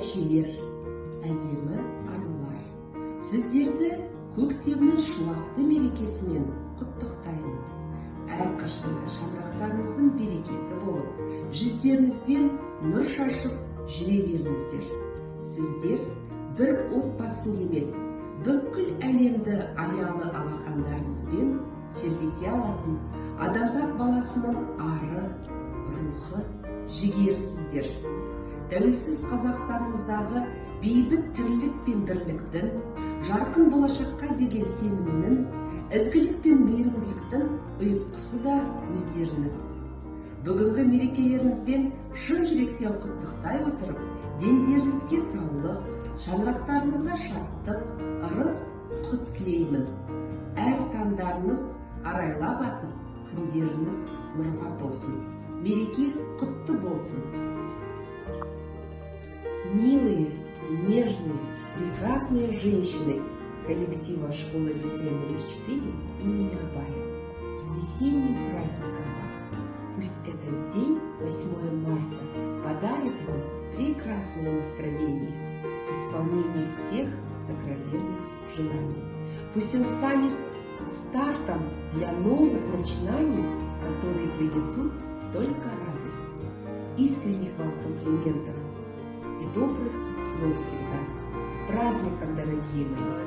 әкелер, әдемі арулар. Сіздерді көктемнің шуақты мерекесімен құттықтаймын. Әрқашанда шаңырақтарыңыздың берекесі болып, жүздеріңізден нұр шашып жүре беріңіздер. Сіздер бір отбасын емес, бүкіл әлемді аялы алақандарыңызбен тербете алатын адамзат баласының ары, рухы, жігерісіздер. Тәуелсіз Қазақстанымыздағы бейбіт тірлік пен бірліктің, жарқын болашаққа деген сенімнің, ізгілік пен мейірімділіктің ұйытқысы да өздеріңіз. Бүгінгі мерекелеріңізбен шын жүректен құттықтай отырып, дендеріңізге саулық, шаңырақтарыңызға шаттық, ырыс, құт тілеймін. Әр таңдарыңыз арайлап атып, күндеріңіз нұрға толсын. Мереке құтты болсын. Милые, нежные, прекрасные женщины коллектива школы-лицея номер 4 имени Абая, с весенним праздником вас! Пусть этот день, 8 марта, подарит вам прекрасное настроение, исполнение всех сокровенных желаний. Пусть он станет стартом для новых начинаний, которые принесут только радость. Искренних вам комплиментов и добрых слов всегда. С праздником, дорогие мои!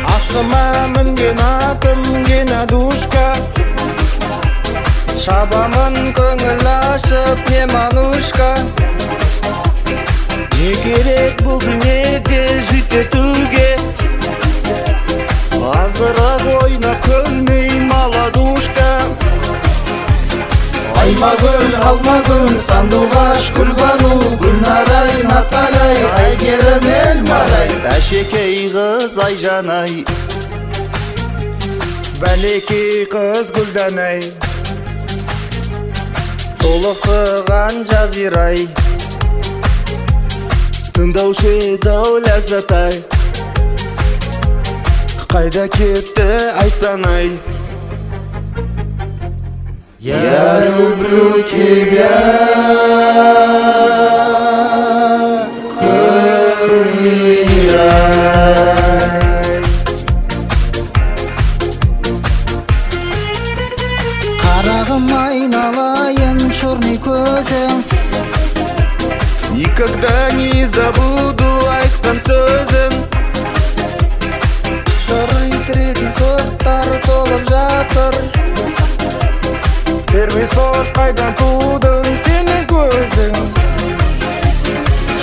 Астыма мінген атым Геннадушка, шабамын көңіл ашып не манушка. Не керек бұл дүниеде жить етуге, азырақ ойнап күлмей маладушка. Аймагүл, алмагүл, сандуғаш, гүлбану, гүлнарай, Наталяй, Айгерім, Эльмарай, әшекей қыз Айжанай, бәлекей қыз Гүлданай, толықсыған Жазирай, тыңдаушы дау Ләззатай, қайда кетті Айсанай? Я люблю тебя, Кырмирай. Қарағым айналайын, черный көзің, никогда не забуду айтқан сөзің. Второй, третий сорттар толып жатыр, первый сорт қайдан тудың сенің көзің.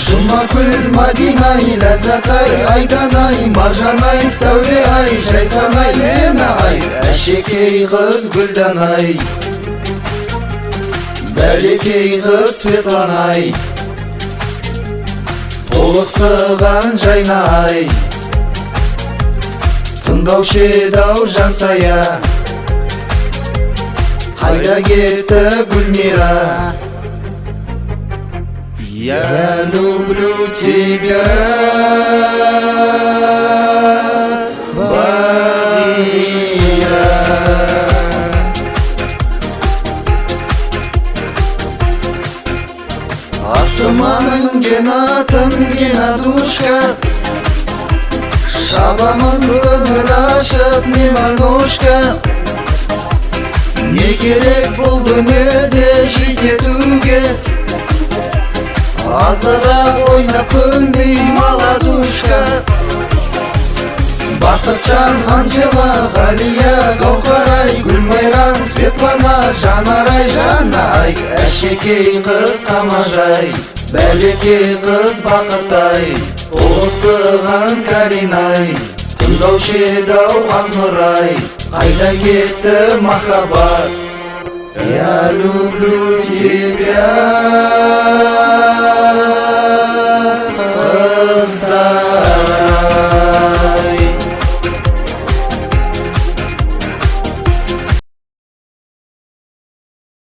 Жұмакүл, Мадинай, Ләззатай, Айданай, Маржанай, Сәуле-ай, Жайсанай, Лена-ай, әшекей қыз Гүлданай, бәлекей қыз Светланай, толықсыған Жайна-ай, тыңдаушы дау Жансая, қайда кетті Гүлмира? Я люблю тебя, Багира. Астыма мінген атым Геннадушка, шабамын көңіл ашып не манушка. Не керек бұл дүниеде жить етуге, азырақ ойнап күлмей маладушка. Бақытжан, Анжела, Ғалия, Гаухарай, Гүлмайран, Светлана, Жанарай, Жанна-ай, әшекей қыз Тамажай, бәлекей қыз Бақытай, толықсыған Каринай, тыңдаушы дау Ақнұрай, қайда кетті махаббат? Я люблю тебя,